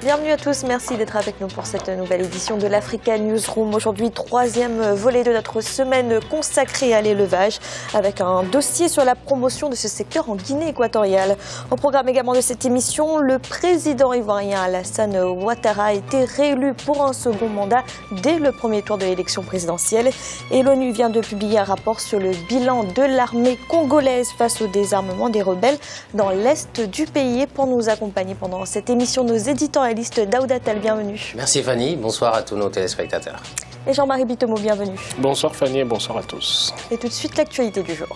Bienvenue à tous, merci d'être avec nous pour cette nouvelle édition de l'Africa Newsroom. Aujourd'hui, troisième volet de notre semaine consacrée à l'élevage, avec un dossier sur la promotion de ce secteur en Guinée équatoriale. Au programme également de cette émission, le président ivoirien Alassane Ouattara a été réélu pour un second mandat dès le premier tour de l'élection présidentielle. Et l'ONU vient de publier un rapport sur le bilan de l'armée congolaise face au désarmement des rebelles dans l'est du pays. Et pour nous accompagner pendant cette émission, nos éditorialistes Daouda Tal, bienvenue. Merci Fanny, bonsoir à tous nos téléspectateurs. Et Jean-Marie Bitomo, bienvenue. Bonsoir Fanny et bonsoir à tous. Et tout de suite, l'actualité du jour.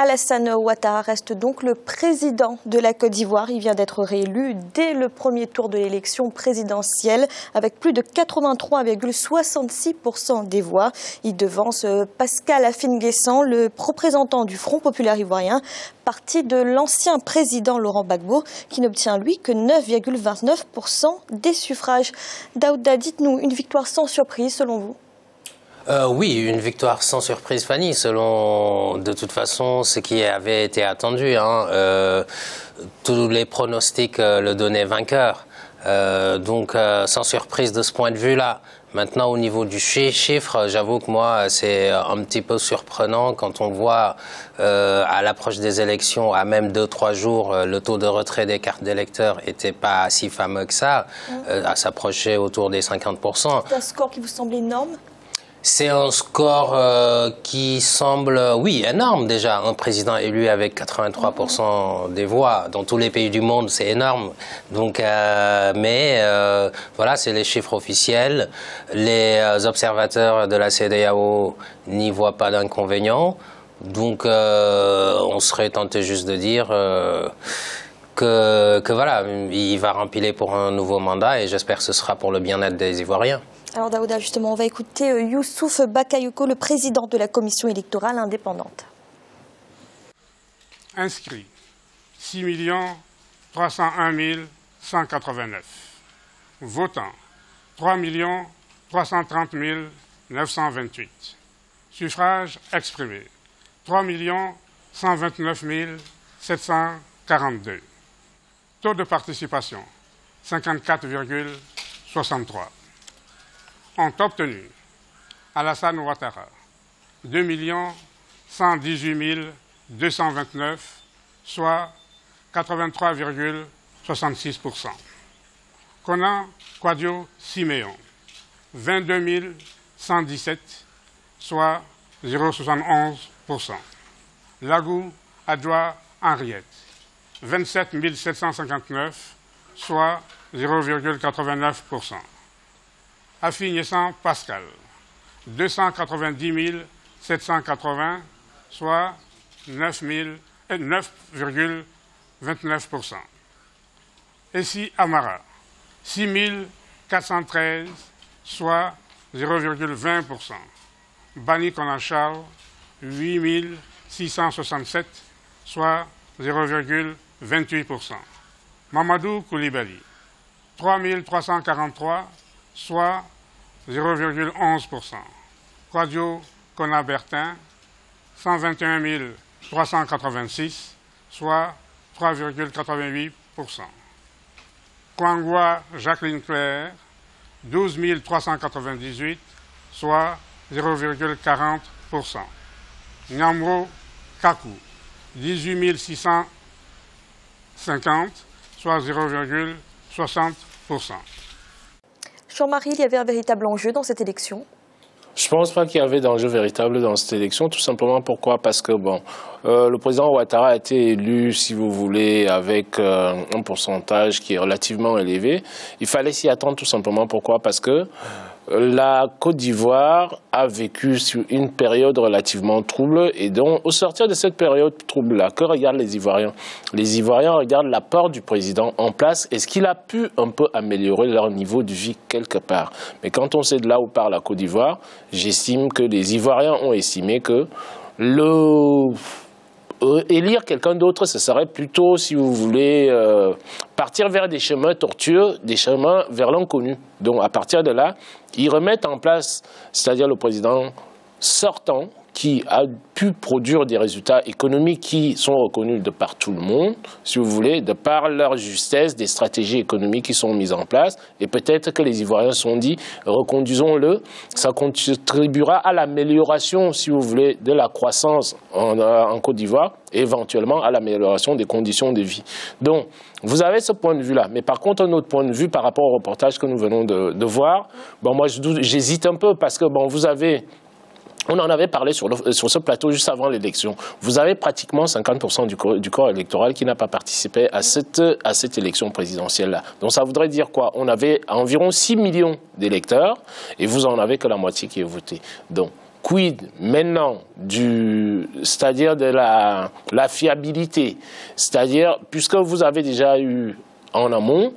Alassane Ouattara reste donc le président de la Côte d'Ivoire. Il vient d'être réélu dès le premier tour de l'élection présidentielle avec plus de 83,66% des voix. Il devance Pascal Afine-Guessant, le représentant du Front populaire ivoirien, parti de l'ancien président Laurent Gbagbo, qui n'obtient lui que 9,29% des suffrages. Daouda, dites-nous, une victoire sans surprise selon vous ? Oui, une victoire sans surprise, Fanny, selon de toute façon ce qui avait été attendu. Tous les pronostics le donnaient vainqueur. Donc sans surprise de ce point de vue-là. Maintenant, au niveau du chiffre, j'avoue que moi, c'est un petit peu surprenant quand on voit à l'approche des élections, à même 2-3 jours, le taux de retrait des cartes d'électeurs n'était pas si fameux que ça, à s'approcher autour des 50%. C'est un score qui vous semble énorme ? C'est un score qui semble, oui, énorme déjà. Un président élu avec 83% des voix dans tous les pays du monde, c'est énorme. Donc, voilà, c'est les chiffres officiels. Les observateurs de la CEDEAO n'y voient pas d'inconvénient. Donc, on serait tenté juste de dire que voilà, il va rempiler pour un nouveau mandat et j'espère que ce sera pour le bien-être des Ivoiriens. Alors Daouda, justement, on va écouter Youssouf Bakayoko, le président de la commission électorale indépendante. Inscrits, 6 301 189. Votants, 3 330 928. Suffrages exprimés, 3 129 742. Taux de participation, 54,63. Ont obtenu Alassane Ouattara, 2 118 229, soit 83,66%. Konan Kwadjo Siméon, 22 117, soit 0,71%. Lagou Adjoa Henriette, 27 759, soit 0,89%. Afine-Guessant Pascal, 290 780, soit 9,29%. Essi Amara, 6 413, soit 0,20%. Bani Konachal, 8 667, soit 0,28%. Mamadou Koulibaly, 3 343, soit 0,11%. Kwadjo Konabertin, 121 386, soit 3,88%. Kwangwa Jacqueline Claire, 12 398, soit 0,40%. Nyamro Kakou, 18 650, soit 0,60%. Jean-Marie, il y avait un véritable enjeu dans cette élection ? Je ne pense pas qu'il y avait d'enjeu véritable dans cette élection, tout simplement pourquoi ? Parce que le président Ouattara a été élu, si vous voulez, avec un pourcentage qui est relativement élevé. Il fallait s'y attendre tout simplement pourquoi ? Parce que la Côte d'Ivoire a vécu sur une période relativement trouble et donc au sortir de cette période trouble-là, que regardent les Ivoiriens ? Les Ivoiriens regardent l'apport du président en place. Est-ce qu'il a pu un peu améliorer leur niveau de vie quelque part ? Mais quand on sait de là où part la Côte d'Ivoire, j'estime que les Ivoiriens ont estimé que élire quelqu'un d'autre, ce serait plutôt, si vous voulez, partir vers des chemins tortueux, des chemins vers l'inconnu. Donc à partir de là, ils remettent en place, c'est-à-dire le président sortant, qui a pu produire des résultats économiques qui sont reconnus de par tout le monde, si vous voulez, de par leur justesse, des stratégies économiques qui sont mises en place. Et peut-être que les Ivoiriens se sont dit, reconduisons-le, ça contribuera à l'amélioration, si vous voulez, de la croissance en Côte d'Ivoire, et éventuellement à l'amélioration des conditions de vie. Donc, vous avez ce point de vue-là. Mais par contre, un autre point de vue par rapport au reportage que nous venons de voir, bon, moi, j'hésite un peu parce que, bon, vous avez... On en avait parlé sur ce plateau juste avant l'élection. Vous avez pratiquement 50% du corps électoral qui n'a pas participé à cette élection présidentielle-là. Donc ça voudrait dire quoi? On avait environ 6 millions d'électeurs et vous en avez que la moitié qui est voté. Donc, quid maintenant c'est-à-dire de la fiabilité? C'est-à-dire, puisque vous avez déjà eu en amont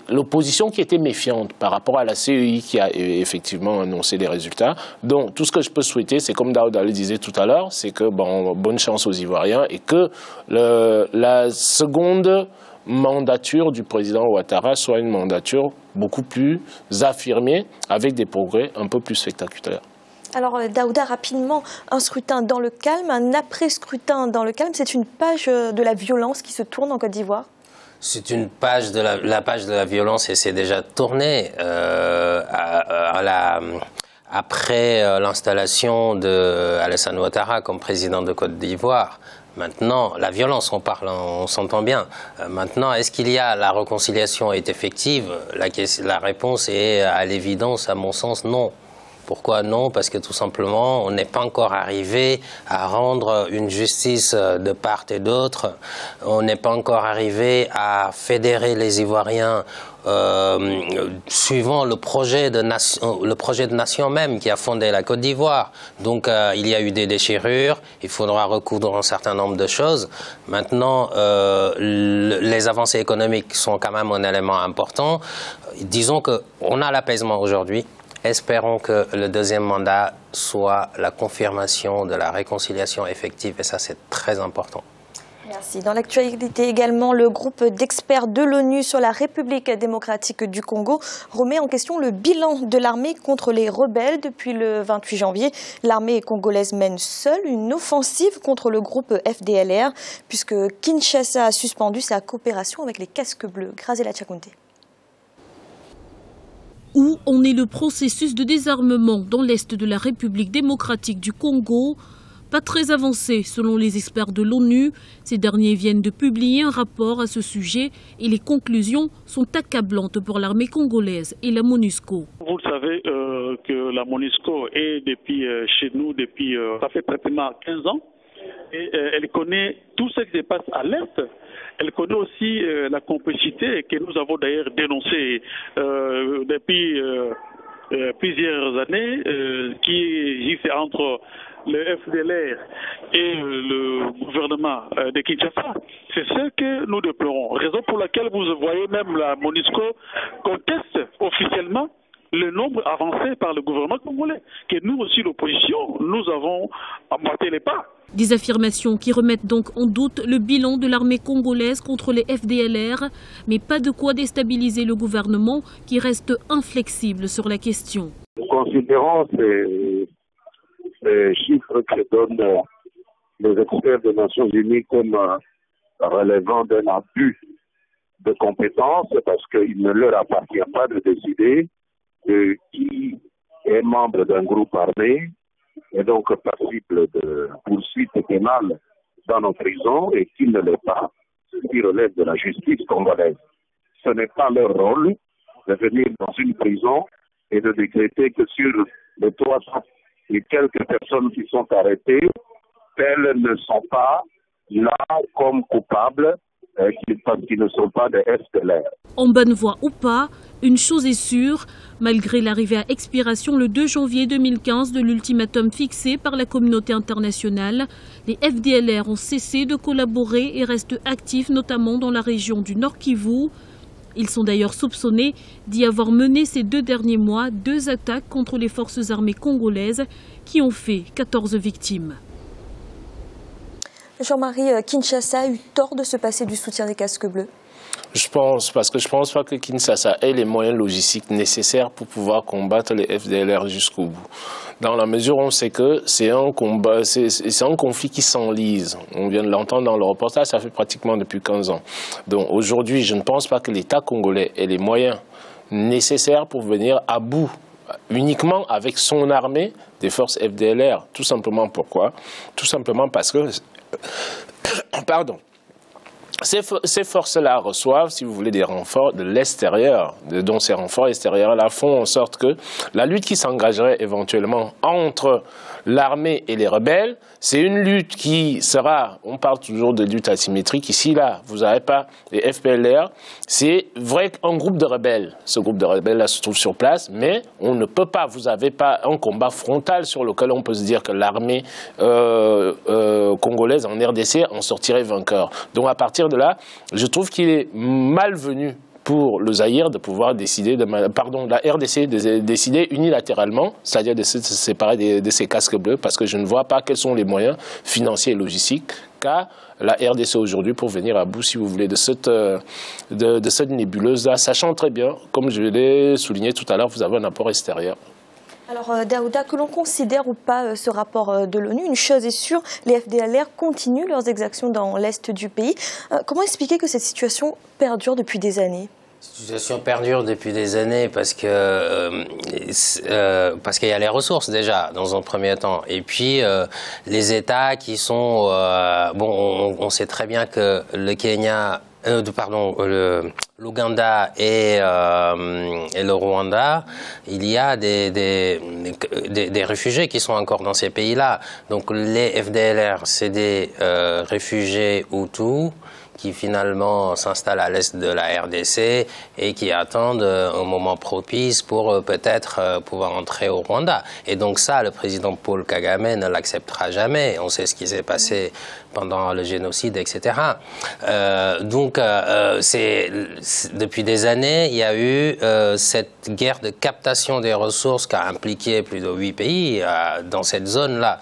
l'opposition qui était méfiante par rapport à la CEI qui a effectivement annoncé les résultats. Donc, tout ce que je peux souhaiter, c'est comme Daouda le disait tout à l'heure, c'est que, bon, bonne chance aux Ivoiriens et que la seconde mandature du président Ouattara soit une mandature beaucoup plus affirmée avec des progrès un peu plus spectaculaires. Alors, Daouda, rapidement, un scrutin dans le calme, un après-scrutin dans le calme, c'est une page de la violence qui se tourne en Côte d'Ivoire? C'est une page de la page de la violence et c'est déjà tourné après l'installation d'Alassane Ouattara comme président de Côte d'Ivoire. Maintenant, la violence, on s'entend bien. Maintenant, est-ce qu'il y a la réconciliation est effective? La réponse est à l'évidence, à mon sens, non. Pourquoi non? Parce que tout simplement, on n'est pas encore arrivé à rendre une justice de part et d'autre. On n'est pas encore arrivé à fédérer les Ivoiriens suivant le projet de nation même qui a fondé la Côte d'Ivoire. Donc il y a eu des déchirures, il faudra recoudre un certain nombre de choses. Maintenant, les avancées économiques sont quand même un élément important. Disons qu'on a l'apaisement aujourd'hui. Espérons que le deuxième mandat soit la confirmation de la réconciliation effective et ça c'est très important. Merci. Dans l'actualité également, le groupe d'experts de l'ONU sur la République démocratique du Congo remet en question le bilan de l'armée contre les rebelles. Depuis le 28 janvier, l'armée congolaise mène seule une offensive contre le groupe FDLR puisque Kinshasa a suspendu sa coopération avec les casques bleus. Grazela Tchakounté. Où en est le processus de désarmement dans l'est de la République démocratique du Congo? Pas très avancé selon les experts de l'ONU. Ces derniers viennent de publier un rapport à ce sujet et les conclusions sont accablantes pour l'armée congolaise et la MONUSCO. Vous le savez que la MONUSCO est chez nous depuis ça fait pratiquement 15 ans et elle connaît tout ce qui se passe à l'est. Elle connaît aussi la complicité que nous avons d'ailleurs dénoncée depuis plusieurs années qui existe entre le FDLR et le gouvernement de Kinshasa. C'est ce que nous déplorons. Raison pour laquelle vous voyez même la MONUSCO conteste officiellement le nombre avancé par le gouvernement congolais, que nous aussi, l'opposition, nous avons emboîté les pas. Des affirmations qui remettent donc en doute le bilan de l'armée congolaise contre les FDLR, mais pas de quoi déstabiliser le gouvernement qui reste inflexible sur la question. Nous considérons ces chiffres que donnent les experts des Nations Unies comme relevant d'un abus de compétences parce qu'il ne leur appartient pas de décider de qui est membre d'un groupe armé et donc passible de poursuites pénales dans nos prisons et qui ne l'est pas, ce qui relève de la justice congolaise. Ce n'est pas leur rôle de venir dans une prison et de décréter que sur les 300 et quelques personnes qui sont arrêtées, elles ne sont pas là comme coupables parce qu'ils ne sont pas des FDLR. En bonne voie ou pas, une chose est sûre, malgré l'arrivée à expiration le 2 janvier 2015 de l'ultimatum fixé par la communauté internationale, les FDLR ont cessé de collaborer et restent actifs notamment dans la région du Nord Kivu. Ils sont d'ailleurs soupçonnés d'y avoir mené ces 2 derniers mois 2 attaques contre les forces armées congolaises qui ont fait 14 victimes. Jean-Marie, Kinshasa a eu tort de se passer du soutien des casques bleus? Je pense, parce que je ne pense pas que Kinshasa ait les moyens logistiques nécessaires pour pouvoir combattre les FDLR jusqu'au bout. Dans la mesure où on sait que c'est un combat, c'est un conflit qui s'enlise. On vient de l'entendre dans le reportage, ça fait pratiquement depuis 15 ans. Donc aujourd'hui, je ne pense pas que l'État congolais ait les moyens nécessaires pour venir à bout uniquement avec son armée des forces FDLR. Tout simplement pourquoi? Tout simplement parce que... Pardon. Ces forces-là reçoivent, si vous voulez, des renforts de l'extérieur, dont ces renforts extérieurs-là font en sorte que la lutte qui s'engagerait éventuellement entre l'armée et les rebelles, c'est une lutte qui sera, on parle toujours de lutte asymétrique, ici là, vous n'avez pas les FPLR, c'est vrai qu'un groupe de rebelles, ce groupe de rebelles-là se trouve sur place, mais on ne peut pas, vous n'avez pas un combat frontal sur lequel on peut se dire que l'armée congolaise en RDC en sortirait vainqueur. Donc à partir de là, je trouve qu'il est malvenu pour le Zaïre de pouvoir décider, la RDC de décider unilatéralement, c'est-à-dire de se séparer de ces casques bleus, parce que je ne vois pas quels sont les moyens financiers et logistiques qu'a la RDC aujourd'hui pour venir à bout, si vous voulez, de cette nébuleuse-là, sachant très bien, comme je l'ai souligné tout à l'heure, vous avez un apport extérieur. Alors Daouda, que l'on considère ou pas ce rapport de l'ONU, une chose est sûre, les FDLR continuent leurs exactions dans l'est du pays. Comment expliquer que cette situation perdure depuis des années ? Cette situation perdure depuis des années parce qu'il y a les ressources déjà dans un premier temps, et puis les États qui sont on sait très bien que le Kenya, l'Ouganda et le Rwanda, il y a des réfugiés qui sont encore dans ces pays-là. Donc les FDLR, c'est des réfugiés Hutus qui finalement s'installent à l'est de la RDC et qui attendent un moment propice pour peut-être pouvoir entrer au Rwanda. Et donc ça, le président Paul Kagame ne l'acceptera jamais. On sait ce qui s'est passé pendant le génocide, etc. Depuis des années, il y a eu cette guerre de captation des ressources qui a impliqué plus de 8 pays dans cette zone-là.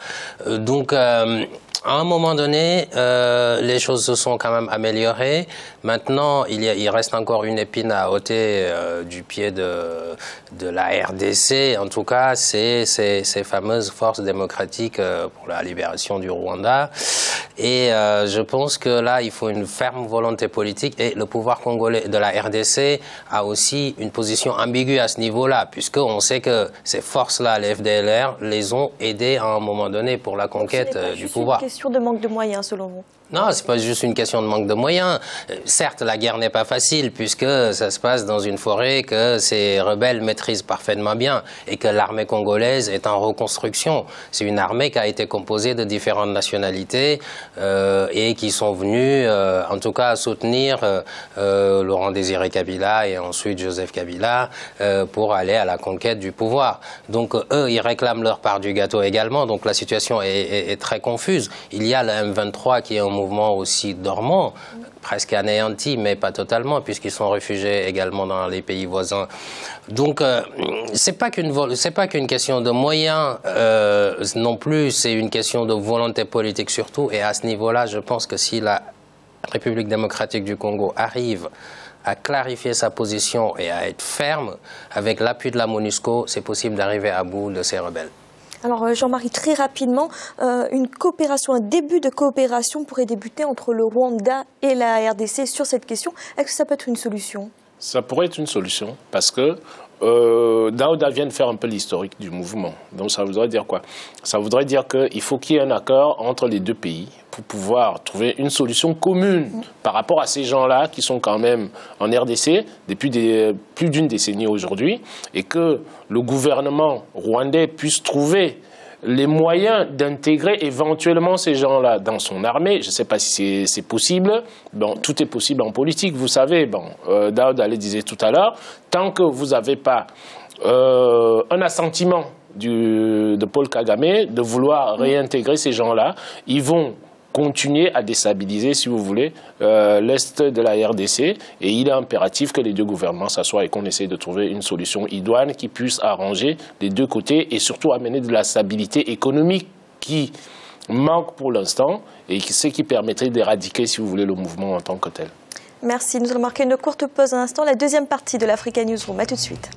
À un moment donné, les choses se sont quand même améliorées. Maintenant, il reste encore une épine à ôter du pied de la RDC. En tout cas, c'est ces fameuses forces démocratiques pour la libération du Rwanda. Et je pense que là, il faut une ferme volonté politique. Et le pouvoir congolais de la RDC a aussi une position ambiguë à ce niveau-là, puisqu'on sait que ces forces-là, les FDLR, les ont aidés à un moment donné pour la conquête du pouvoir. C'est une question de manque de moyens, selon vous? Non, c'est pas juste une question de manque de moyens. Certes, la guerre n'est pas facile puisque ça se passe dans une forêt que ces rebelles maîtrisent parfaitement bien et que l'armée congolaise est en reconstruction. C'est une armée qui a été composée de différentes nationalités et qui sont venus, en tout cas, soutenir Laurent Désiré Kabila et ensuite Joseph Kabila pour aller à la conquête du pouvoir. Donc eux, ils réclament leur part du gâteau également. Donc la situation est très confuse. Il y a le M23 qui est un mouvement aussi dormant, presque anéanti, mais pas totalement, puisqu'ils sont réfugiés également dans les pays voisins. Donc, c'est pas qu'une question de moyens non plus, c'est une question de volonté politique surtout. Et à ce niveau-là, je pense que si la République démocratique du Congo arrive à clarifier sa position et à être ferme, avec l'appui de la MONUSCO, c'est possible d'arriver à bout de ces rebelles. Alors Jean-Marie, très rapidement, un début de coopération pourrait débuter entre le Rwanda et la RDC sur cette question. Est-ce que ça peut être une solution? Ça pourrait être une solution parce que Daouda vient de faire un peu l'historique du mouvement. Donc ça voudrait dire quoi? Ça voudrait dire qu'il faut qu'il y ait un accord entre les deux pays pour pouvoir trouver une solution commune par rapport à ces gens-là qui sont quand même en RDC depuis plus d'une décennie aujourd'hui, et que le gouvernement rwandais puisse trouver les moyens d'intégrer éventuellement ces gens-là dans son armée. Je ne sais pas si c'est possible. Bon, tout est possible en politique, vous savez. Bon, Daouda le disait tout à l'heure, tant que vous n'avez pas un assentiment de Paul Kagame de vouloir réintégrer ces gens-là, ils vont continuer à déstabiliser, si vous voulez, l'Est de la RDC. Et il est impératif que les deux gouvernements s'assoient et qu'on essaie de trouver une solution idoine qui puisse arranger les deux côtés et surtout amener de la stabilité économique qui manque pour l'instant et ce qui permettrait d'éradiquer, si vous voulez, le mouvement en tant que tel. Merci. Nous allons marquer une courte pause un instant. La deuxième partie de l'Africa Newsroom. À tout de suite.